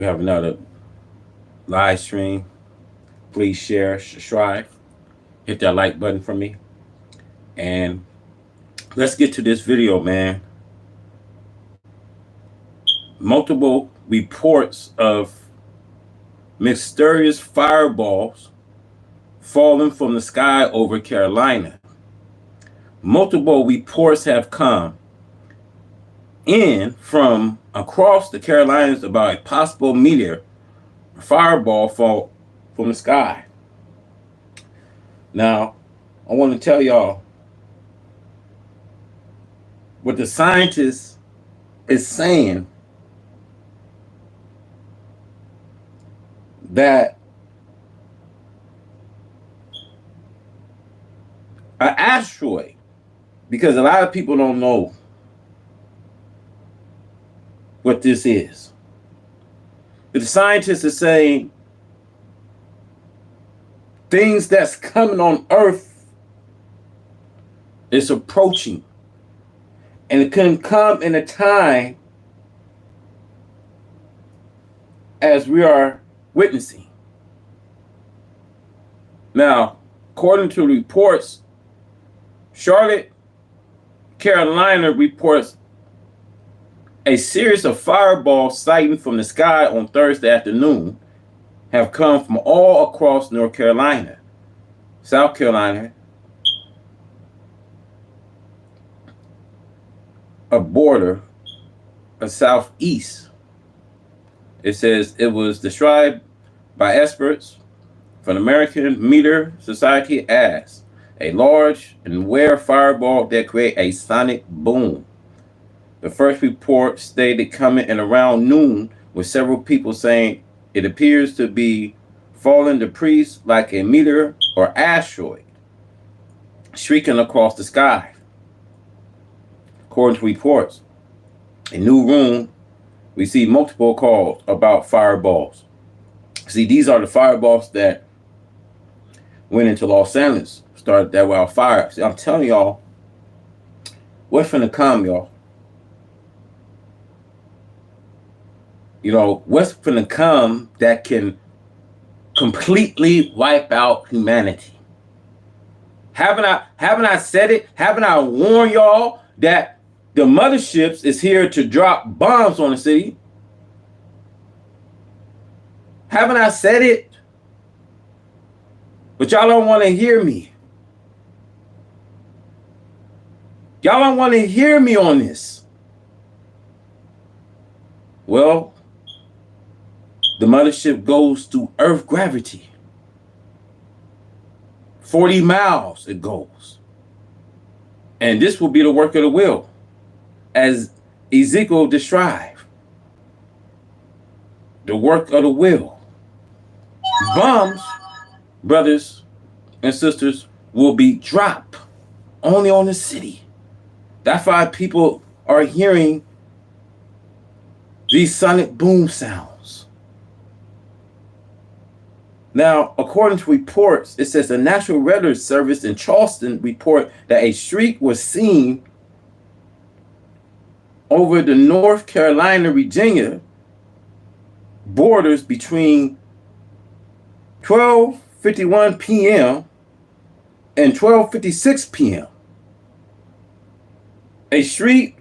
We have another live stream. Please share, subscribe, hit that like button for me. And let's get to this video, man. Multiple reports of mysterious fireballs falling from the sky over Carolina. Multiple reports have come in from across the Carolinas about a possible meteor fireball fall from the sky. Now, I want to tell y'all what the scientists is saying, that an asteroid, because a lot of people don't know what this is. But the scientists are saying things that's coming on Earth is approaching. And it can come in a time as we are witnessing. Now, according to reports, Charlotte, Carolina reports a series of fireballs sighting from the sky on Thursday afternoon have come from all across North Carolina, South Carolina, a border of southeast. It says it was described by experts from the American Meteor Society as a large and rare fireball that create a sonic boom. The first report stated coming in around noon, with several people saying it appears to be falling to priests like a meteor or asteroid streaking across the sky. According to reports, in New Room, we see multiple calls about fireballs. See, these are the fireballs that went into Los Angeles, started that wildfire. See, I'm telling y'all, what's finna come, y'all? You know, what's finna come that can completely wipe out humanity? Haven't I said it? Haven't I warned y'all that the motherships is here to drop bombs on the city? Haven't I said it? But y'all don't want to hear me. Y'all don't want to hear me on this. Well, the mothership goes through Earth gravity. 40 miles it goes. And this will be the work of the will, as Ezekiel described. The work of the will. Bombs, brothers and sisters, will be dropped only on the city. That's why people are hearing these sonic boom sounds. Now, according to reports, it says the National Weather Service in Charleston report that a streak was seen over the North Carolina, Virginia borders between 12:51 p.m. and 12:56 p.m. A streak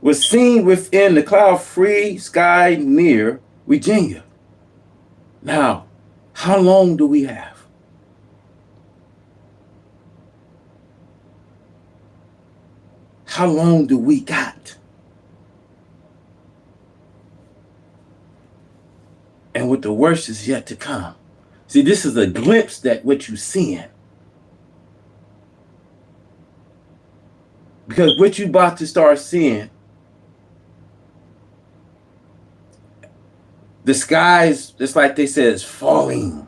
was seen within the cloud-free sky near Virginia. Now, how long do we have? How long do we got? And what the worst is yet to come. See, this is a glimpse that what you're seeing. Because what you about to start seeing, the skies, just like they said, is falling.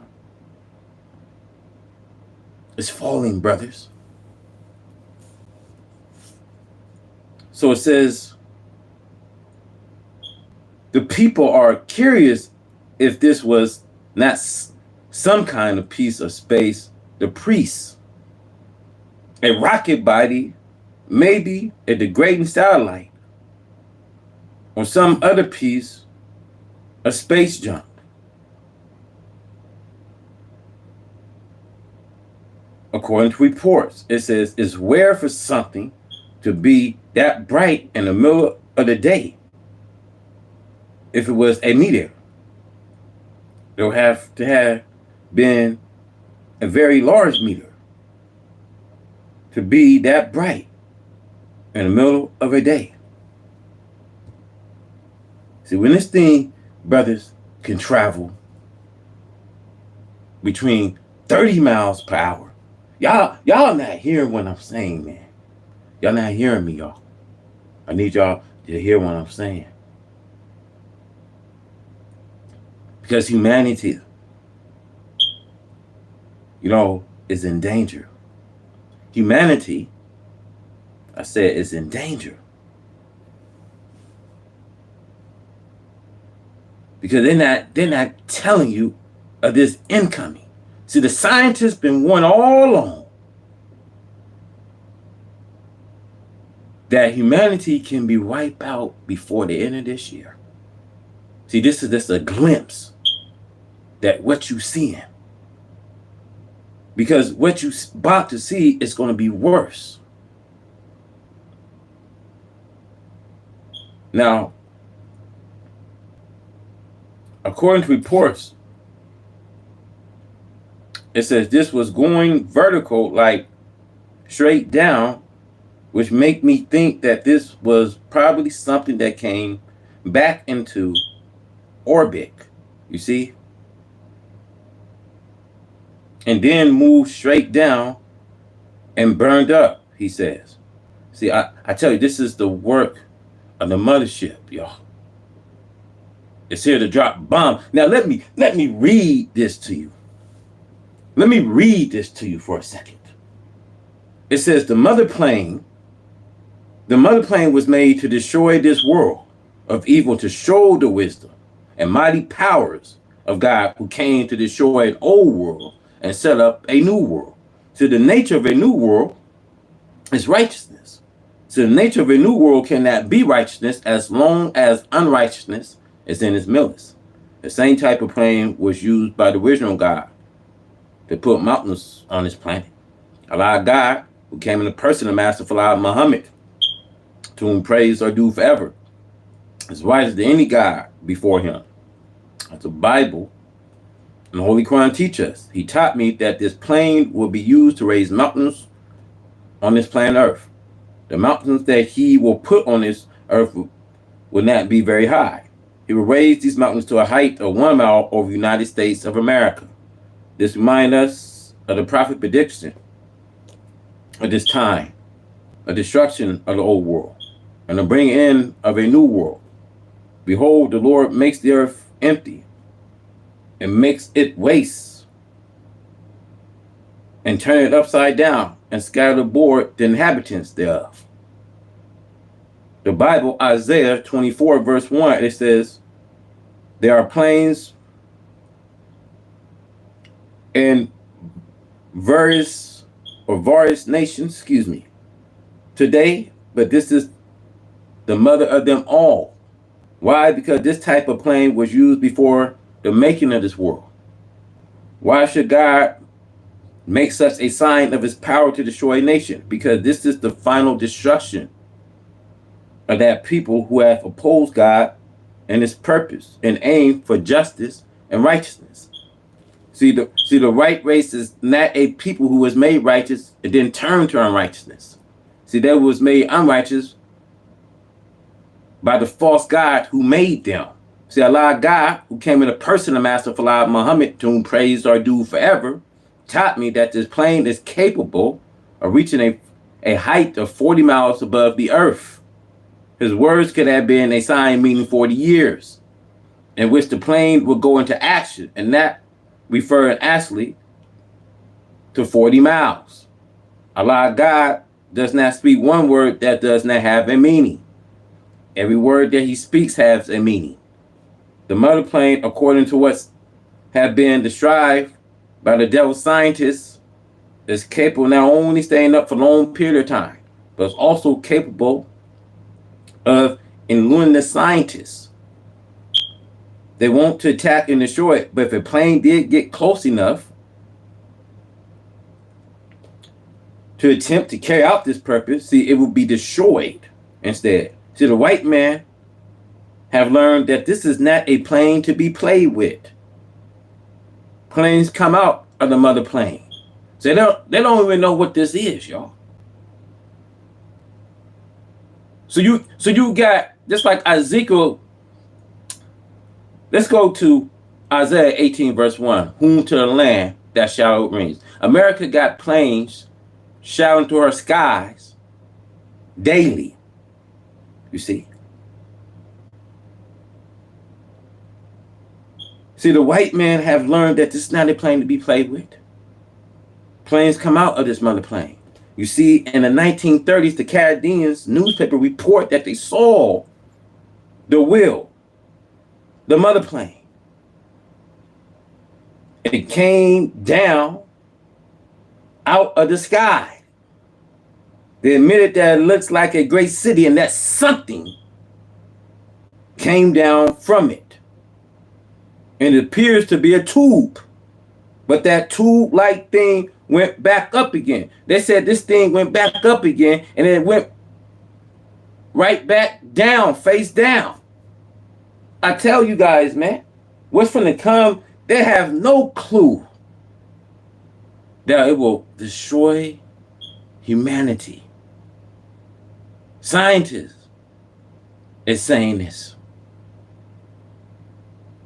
It's falling, brothers. So it says, the people are curious if this was not some kind of piece of space. The priests, a rocket body, maybe a degrading satellite, or some other piece a space jump. According to reports, it says it's rare for something to be that bright in the middle of the day. If it was a meteor, it would have to have been a very large meteor to be that bright in the middle of a day. See, when this thing, brothers, can travel between 30 miles per hour, y'all not hearing what I'm saying, man. Y'all not hearing me, y'all. I need y'all to hear what I'm saying. Because humanity, is in danger. Humanity, I said, is in danger. Because they're not telling you of this incoming. See, the scientists been warning all along that humanity can be wiped out before the end of this year. See, this is just a glimpse that what you seeing. Because what you about to see is going to be worse. Now, according to reports, it says this was going vertical, like straight down, which make me think that this was probably something that came back into orbit, you see? And then moved straight down and burned up, he says. See, I tell you, this is the work of the mothership, y'all. It's here to drop bombs. Now let me read this to you. Let me read this to you for a second. It says the mother plane was made to destroy this world of evil, to show the wisdom and mighty powers of God, who came to destroy an old world and set up a new world. So the nature of a new world is righteousness. So the nature of a new world cannot be righteousness as long as unrighteousness is in its midst. The same type of plane was used by the original God to put mountains on this planet. Allah God, who came in the person of Master Fard Muhammad, to whom praise are due forever, is wiser than any God before him. As the Bible and the Holy Quran teach us. He taught me that this plane will be used to raise mountains on this planet Earth. The mountains that he will put on this earth will not be very high. He will raise these mountains to a height of 1 mile over the United States of America. This reminds us of the prophet prediction of this time, a destruction of the old world, and the bringing in of a new world. Behold, the Lord makes the earth empty and makes it waste and turn it upside down and scatter abroad the inhabitants thereof. The Bible, Isaiah 24, verse 1, it says, there are plains in various nations, today, but this is the mother of them all. Why? Because this type of plane was used before the making of this world. Why should God make such a sign of his power to destroy a nation? Because this is the final destruction of that people who have opposed God and his purpose and aim for justice and righteousness. See, the right race is not a people who was made righteous and then turned to unrighteousness. See, they was made unrighteous by the false God who made them. See, Allah God, who came in the person of Master Fard Muhammad, to whom praise are due forever, taught me that this plane is capable of reaching a height of 40 miles above the earth. His words could have been a sign meaning 40 years, in which the plane would go into action, and that referring actually to 40 miles. Allah God does not speak one word that does not have a meaning. Every word that he speaks has a meaning. The mother plane, according to what's have been described by the devil scientists, is capable not only staying up for a long period of time, but is also capable of eluding the scientists They want to attack and destroy it, but if a plane did get close enough to attempt to carry out this purpose, see, it will be destroyed instead. See, the white man have learned that this is not a plane to be played with. Planes come out of the mother plane. So they don't even know what this is, y'all. So you got, just like Ezekiel. Let's go to Isaiah 18 verse 1. Whom to the land that shall rings. America got planes shouting to her skies daily. You see. See, the white man have learned that this is not a plane to be played with. Planes come out of this mother plane. You see, in the 1930s, the Canadians newspaper report that they saw the wheel, the mother plane. It came down out of the sky. They admitted that it looks like a great city and that something came down from it. And it appears to be a tube. But that tube-like thing went back up again. They said this thing went back up again and it went right back down, face down. I tell you guys, man, what's going to come, they have no clue that it will destroy humanity. Scientists is saying this.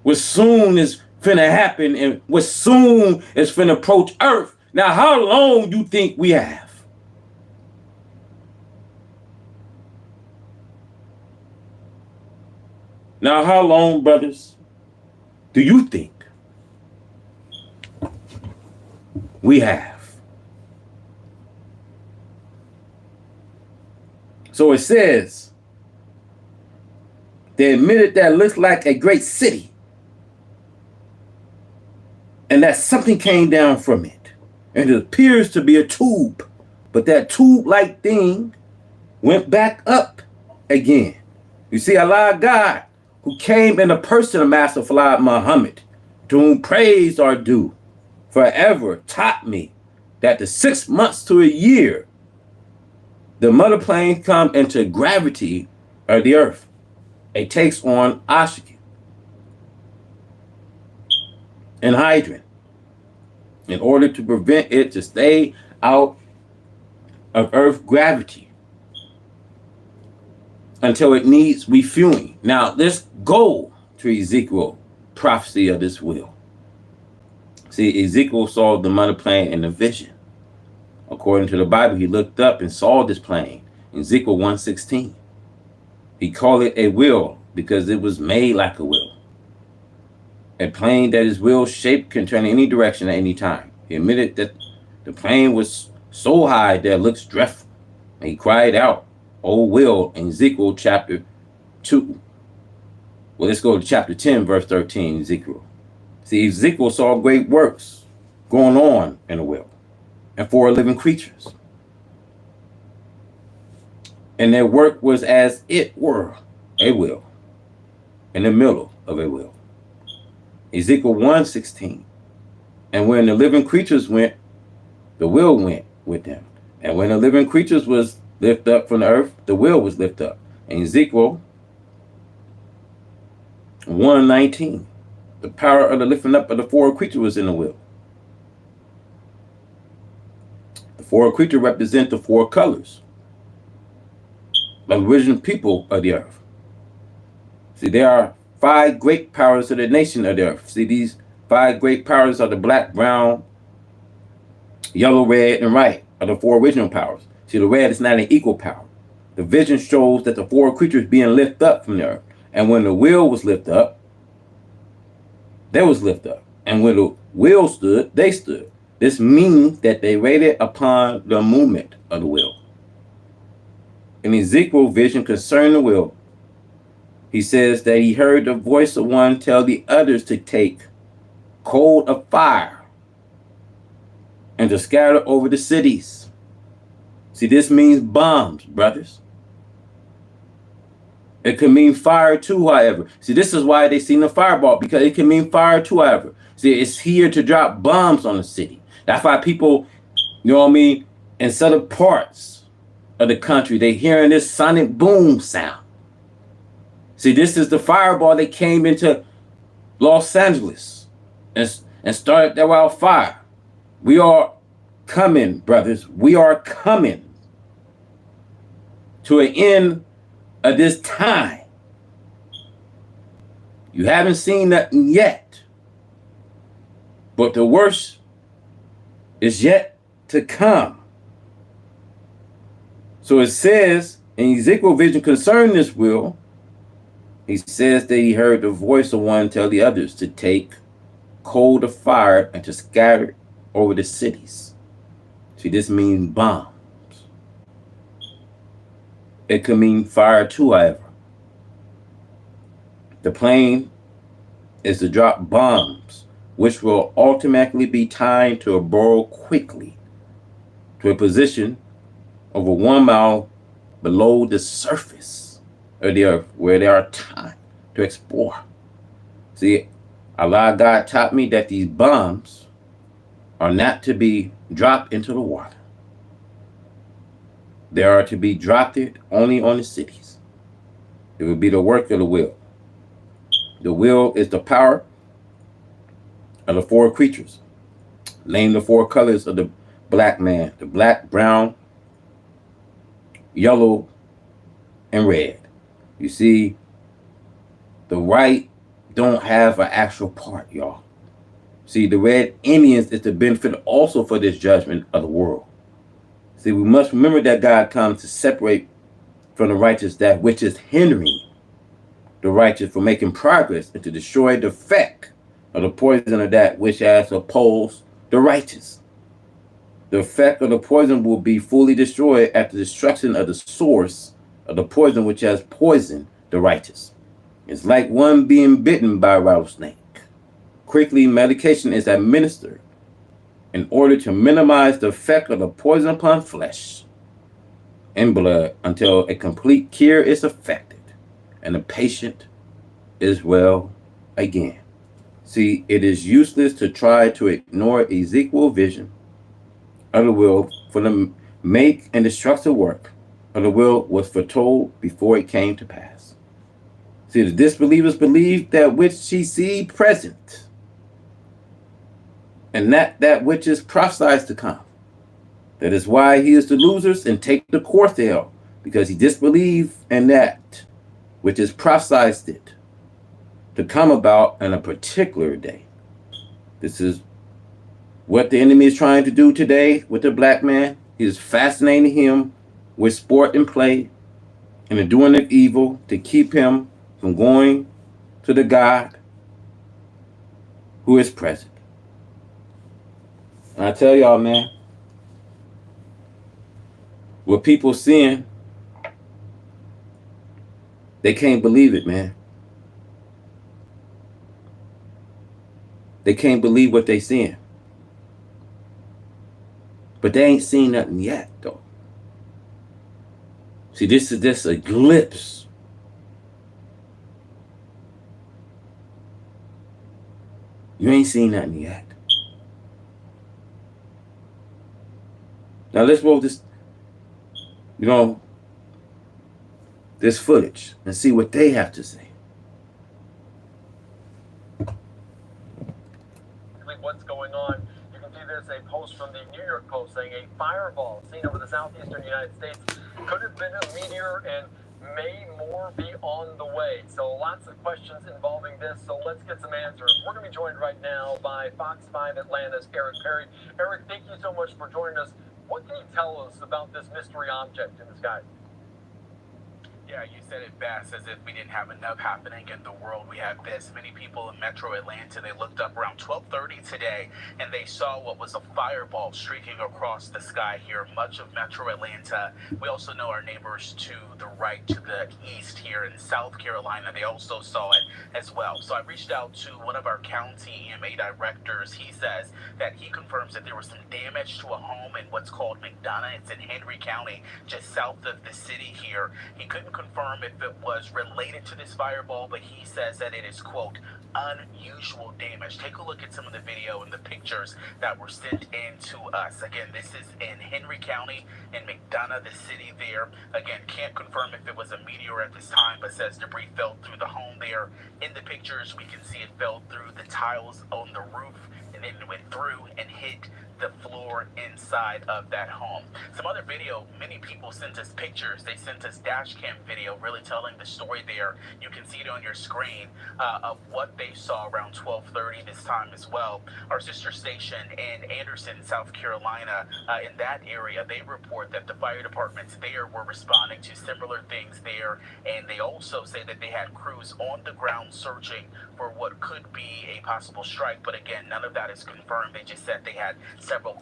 What soon is finna happen and what soon is finna approach Earth. Now, how long you think we have? Now, how long, brothers, do you think we have? So it says, they admitted that it looks like a great city and that something came down from it. And it appears to be a tube, but that tube-like thing went back up again. You see, Allah God, who came in the person of Master Fard Muhammad, to whom praise are due, forever taught me that the 6 months to a year, the mother plane come into gravity of the earth. It takes on oxygen and hydrogen in order to prevent it to stay out of Earth gravity until it needs refueling. Now, let's go to Ezekiel, prophecy of this wheel. See, Ezekiel saw the mother plane in a vision. According to the Bible, he looked up and saw this plane. Ezekiel 1:16. He called it a wheel because it was made like a wheel. A plane that is wheel shaped can turn in any direction at any time. He admitted that the plane was so high that it looks dreadful. And he cried out, "O wheel," in Ezekiel chapter 2. Well, let's go to chapter 10, verse 13, Ezekiel. See, Ezekiel saw great works going on in the wheel and for living creatures. And their work was as it were a wheel in the middle of a wheel. Ezekiel 1:16. And when the living creatures went, the wheel went with them. And when the living creatures was lifted up from the earth, the wheel was lifted up. And Ezekiel 1:19. The power of the lifting up of the four creatures was in the wheel. The four creatures represent the four colors of the original people of the earth. See, there are 5 great powers of the nation of the earth. See, these 5 great powers are the black, brown, yellow, red, and white are the 4 original powers. See, the red is not an equal power. The vision shows that the 4 creatures being lifted up from the earth. And when the wheel was lifted up, they was lifted up. And when the wheel stood, they stood. This means that they waited upon the movement of the wheel. In Ezekiel's vision concerning the wheel, he says that he heard the voice of one tell the others to take coal of fire and to scatter over the cities. See, this means bombs, brothers. It can mean fire too, however. See, this is why they seen the fireball, because it can mean fire too, however. See, it's here to drop bombs on the city. That's why people, you know what I mean, in certain parts of the country, they hearing this sonic boom sound. See, this is the fireball that came into Los Angeles and started that wildfire. We are coming, brothers. We are coming to an end of this time. You haven't seen nothing yet, but the worst is yet to come. So it says in Ezekiel vision concerning this will, he says that he heard the voice of one tell the others to take coal of fire and to scatter it over the cities. See, this means bombs. It could mean fire too, however. The plan is to drop bombs, which will automatically be tied to a burrow quickly to a position over 1 mile below the surface of the earth, where they are timed to explore. See, Allah God taught me that these bombs are not to be dropped into the water. They are to be dropped only on the cities. It will be the work of the will. The will is the power of the four creatures. Name the four colors of the black man: the black, brown, yellow, and red. You see, the white don't have an actual part, y'all. See, the red Indians is the benefit also for this judgment of the world. See, we must remember that God comes to separate from the righteous that which is hindering the righteous from making progress, and to destroy the effect of the poison of that which has opposed the righteous. The effect of the poison will be fully destroyed at the destruction of the source of the poison which has poisoned the righteous. It's like one being bitten by a rattlesnake. Quickly, medication is administered in order to minimize the effect of the poison upon flesh and blood until a complete cure is effected and the patient is well again. See, it is useless to try to ignore Ezekiel's vision of the will, for the make and destructive work of the will was foretold before it came to pass. See, the disbelievers believe that which she see present, and not that which is prophesied to come. That is why he is the losers and take the course hell, because he disbelieved in that which is prophesied it to come about in a particular day. This is what the enemy is trying to do today with the black man. He is fascinating him with sport and play and the doing of evil to keep him from going to the God who is present. And I tell y'all, man, what people seeing, they can't believe it, man. They can't believe what they seeing. But they ain't seen nothing yet, though. See, this is just a glimpse. You ain't seen nothing yet. Now let's roll this, this footage and see what they have to say. What's going on? You can see there's a post from the New York Post saying a fireball seen over the southeastern United States could have been a meteor and may more be on the way. So lots of questions involving this. So let's get some answers. We're going to be joined right now by Fox 5 Atlanta's Eric Perry. Eric, thank you so much for joining us. What can you tell us about this mystery object in the sky? Yeah, you said it best, as if we didn't have enough happening in the world. We have this. Many people in Metro Atlanta, they looked up around 12:30 today, and they saw what was a fireball streaking across the sky here, much of Metro Atlanta. We also know our neighbors to the right, to the east here in South Carolina, they also saw it as well. So I reached out to one of our county EMA directors. He says that he confirms that there was some damage to a home in what's called McDonough. It's in Henry County, just south of the city here. He couldn't confirm if it was related to this fireball, but he says that it is, quote, unusual damage. Take a look at some of the video and the pictures that were sent in to us. Again, this is in Henry County, in McDonough, the city there. Again, can't confirm if it was a meteor at this time, but says debris fell through the home there. In the pictures, we can see it fell through the tiles on the roof, and then it went through and hit the floor inside of that home. Some other video, many people sent us pictures. They sent us dash cam video really telling the story there. You can see it on your screen of what they saw around 12:30 this time as well. Our sister station in Anderson, South Carolina, in that area, they report that the fire departments there were responding to similar things there, and they also say that they had crews on the ground searching for what could be a possible strike, but again, none of that is confirmed. They just said they had several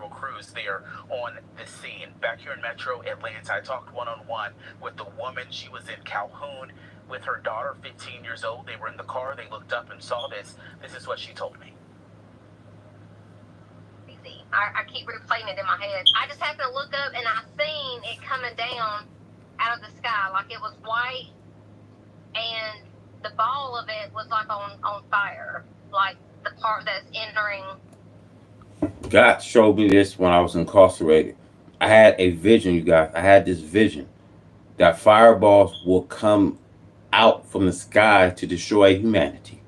crews there on the scene. Back here in Metro Atlanta, I talked one-on-one with the woman. She was in Calhoun with her daughter, 15 years old. They were in the car. They looked up and saw this. This is what she told me. I keep replaying it in my head. I just happened to look up and I seen it coming down out of the sky. Like it was white and the ball of it was like on fire. Like the part that's entering. God showed me this when I was incarcerated. I had a vision, you guys. I had this vision that fireballs will come out from the sky to destroy humanity.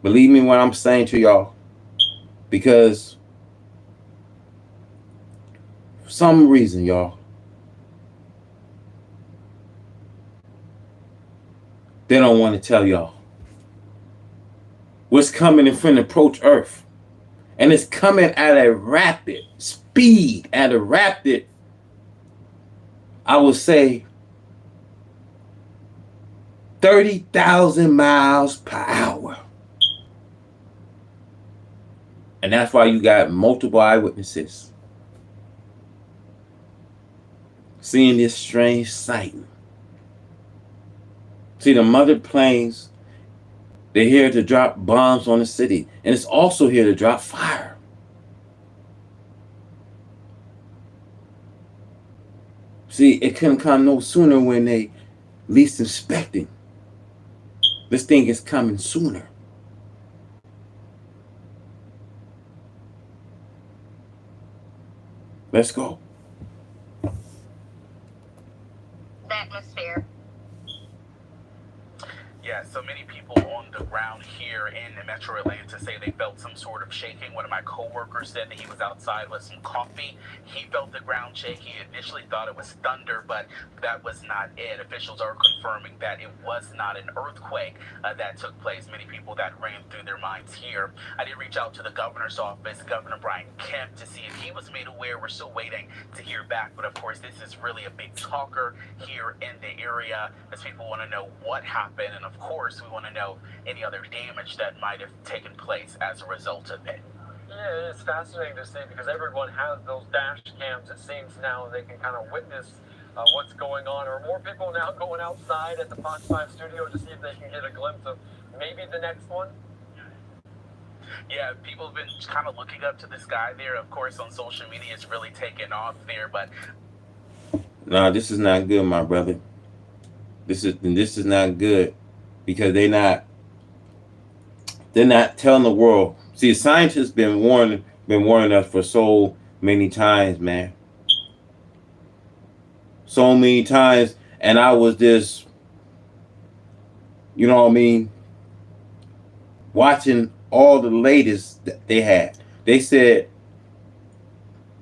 Believe me when I'm saying to y'all, because for some reason, y'all, they don't want to tell y'all what's coming in front of approach Earth. And it's coming at a rapid speed, I would say, 30,000 miles per hour. And that's why you got multiple eyewitnesses seeing this strange sighting. See, the mother planes, they're here to drop bombs on the city. And it's also here to drop fire. See, it couldn't come no sooner when they least expecting. This thing is coming sooner. Let's go. The atmosphere. Yeah, so many people on the ground here in Metro Atlanta say they felt some sort of shaking. One of my coworkers said that he was outside with some coffee. He felt the ground shake. He initially thought it was thunder, but that was not it. Officials are confirming that it was not an earthquake that took place. Many people that ran through their minds here. I did reach out to the governor's office, Governor Brian Kemp, to see if he was made aware. We're still waiting to hear back, but of course, this is really a big talker here in the area as people want to know what happened, and of course, we want to know any other damage that might have taken place as a result of it. Yeah, it's fascinating to see because everyone has those dash cams, it seems now, and they can kind of witness what's going on. Are more people now going outside at the Fox 5 studio to see if they can get a glimpse of maybe the next one? Yeah, people have been kind of looking up to the sky there. Of course, on social media, it's really taken off there, but... No, this is not good, my brother. This is not good. Because they're not telling the world. See, scientists been warning us for so many times, man. So many times, and I was just, you know what I mean, watching all the latest that they had. They said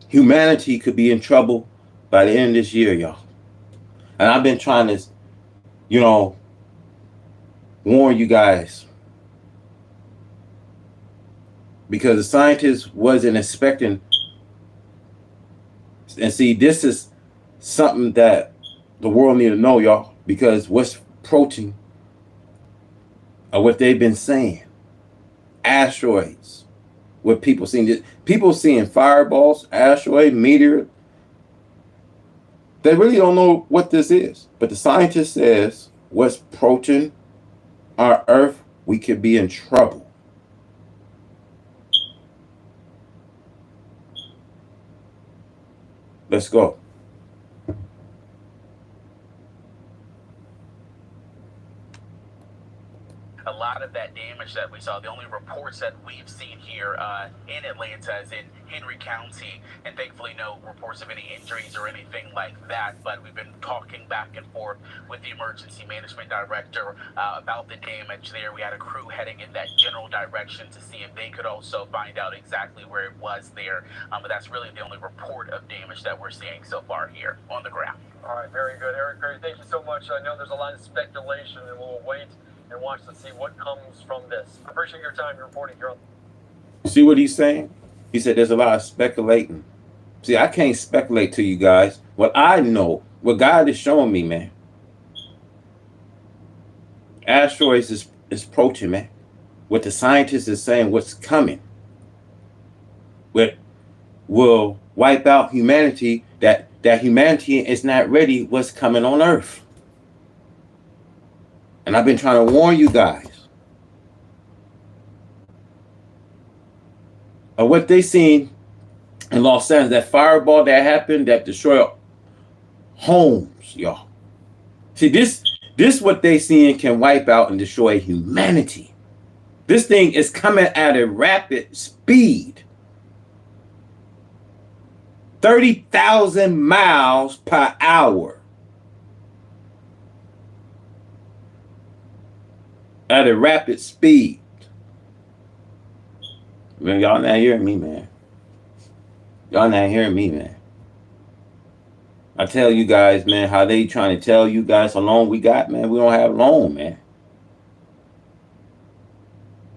humanity could be in trouble by the end of this year, y'all. And I've been trying to, you know, warn you guys, because the scientists wasn't expecting. And see, this is something that the world need to know, y'all, because what's approaching or what they've been saying, asteroids, what people seeing fireballs, asteroid, meteor. They really don't know what this is, but the scientist says what's approaching our Earth, we could be in trouble. Let's go. lot of that damage that we saw, the only reports that we've seen here in Atlanta is in Henry County, and thankfully no reports of any injuries or anything like that. But we've been talking back and forth with the emergency management director about the damage there. We had a crew heading in that general direction to see if they could also find out exactly where it was there. But that's really the only report of damage that we're seeing so far here on the ground. All right, very good. Eric Perry, thank you so much. I know there's a lot of speculation, and we'll wait and watch to see what comes from this. I appreciate your time reporting here. See what he's saying? He said there's a lot of speculating. See, I can't speculate to you guys. What I know, what God is showing me, man. Asteroids is approaching, man. What the scientists is saying, what's coming. What will wipe out humanity, that humanity is not ready what's coming on Earth. And I've been trying to warn you guys of what they seen in Los Angeles, that fireball that happened that destroyed homes, y'all. See, this what they seeing can wipe out and destroy humanity. This thing is coming at a rapid speed. 30,000 miles per hour. At a rapid speed. Man, y'all not hearing me, man. Y'all not hearing me, man. I tell you guys, man, how they trying to tell you guys how long we got, man. We don't have long, man.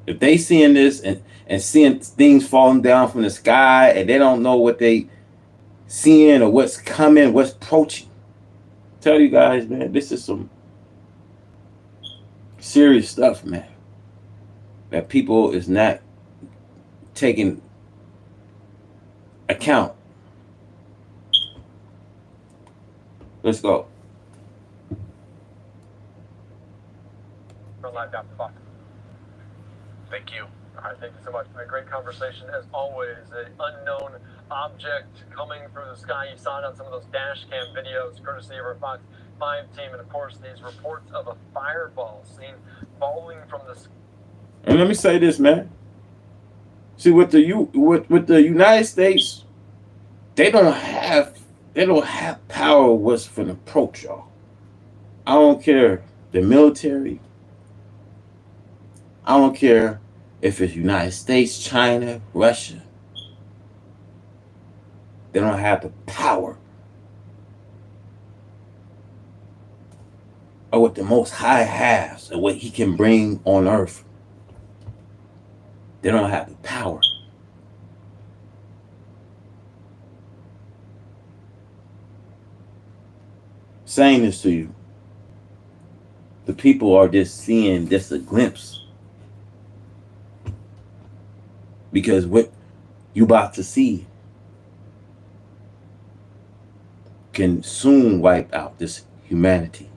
If they seeing this and seeing things falling down from the sky and they don't know what they seeing or what's coming, what's approaching. Tell you guys, man, this is some serious stuff, man. That people is not taking account. Let's go. We're live down the clock. Thank you. All right, thank you so much. A great conversation as always. An unknown object coming through the sky. You saw it on some of those dash cam videos, courtesy of our Fox 5 team, and of course these reports of a fireball seen falling from the sky. And let me say this, man. See, with the United States, they don't have power what's for the approach, y'all. I don't care the military. I don't care if it's United States, China, Russia. They don't have the power of what the Most High has and what He can bring on earth. They don't have the power. Saying this to you, the people are just seeing just a glimpse. Because what you about to see can soon wipe out this humanity.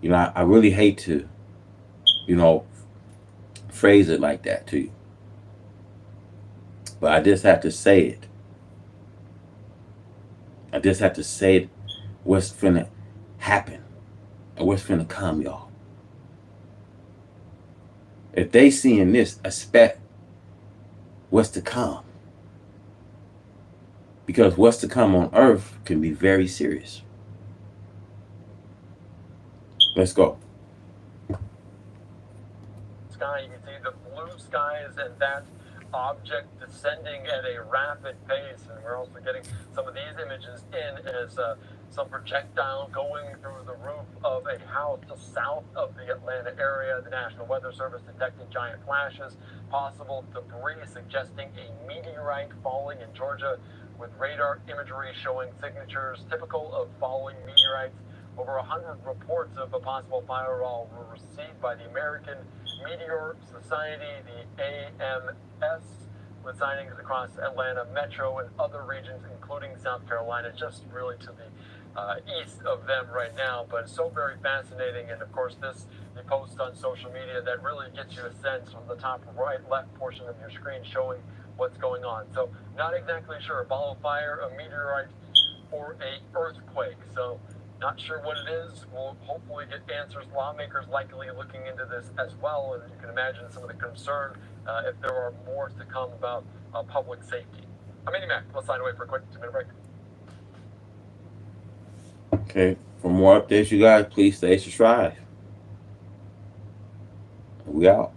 You know, I really hate to, phrase it like that to you. But I just have to say it. I just have to say it, what's finna happen and what's finna come, y'all. If they seeing this, expect what's to come. Because what's to come on earth can be very serious. Let's go. Sky, you can see the blue skies and that object descending at a rapid pace, and we're also getting some of these images in as some projectile going through the roof of a house just south of the Atlanta area. The National Weather Service detecting giant flashes, possible debris suggesting a meteorite falling in Georgia, with radar imagery showing signatures typical of falling meteorites. Over 100 reports of a possible fireball were received by the American Meteor Society, the AMS, with sightings across Atlanta metro and other regions, including South Carolina, just really to the east of them right now. But it's so very fascinating. And of course, the post on social media that really gets you a sense from the top right, left portion of your screen showing what's going on. So not exactly sure, a ball of fire, a meteorite, or a earthquake. So Not sure what it is. We'll hopefully get answers. Lawmakers likely looking into this as well, and you can imagine some of the concern if there are more to come about public safety. I'm Andy Mac. Let's sign away for a quick 2-minute break. Okay. For more updates, you guys, please stay subscribed. We out.